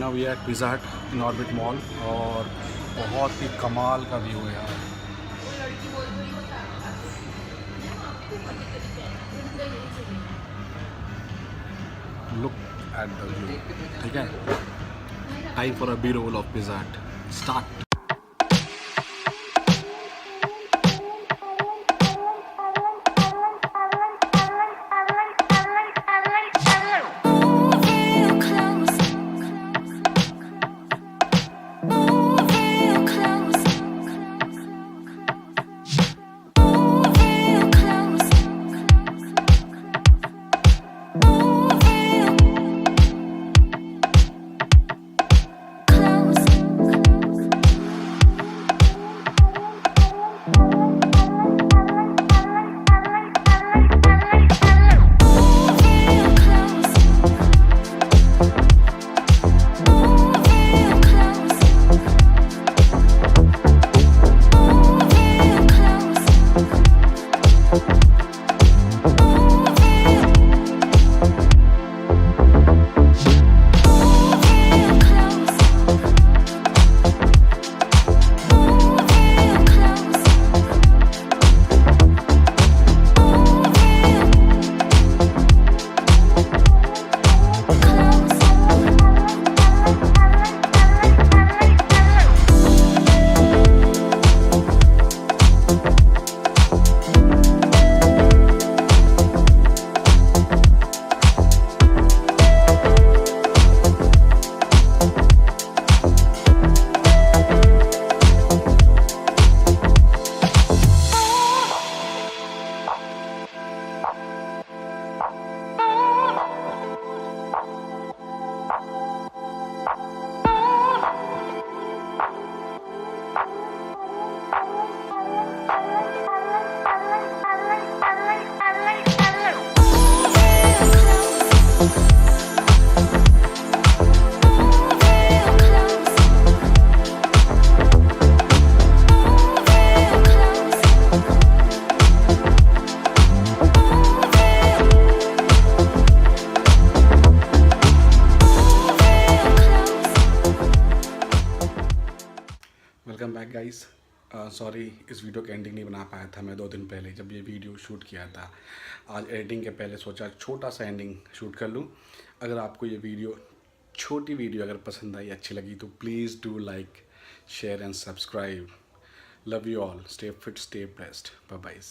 now we are at Pizza Hut Inorbit Mall और बहुत ही कमाल का व्यू है यार। Look at the view, ठीक है? Time for a B-roll of Pizza Hut. Start. Welcome back guys. Sorry इस वीडियो का एंडिंग नहीं बना पाया था मैं 2 दिन पहले जब ये वीडियो शूट किया था। आज एडिटिंग के पहले सोचा छोटा सा एंडिंग शूट कर लूँ। अगर आपको ये वीडियो छोटी वीडियो अगर पसंद आई अच्छी लगी तो please do like share and subscribe. Love you all, stay fit, stay blessed, bye bye.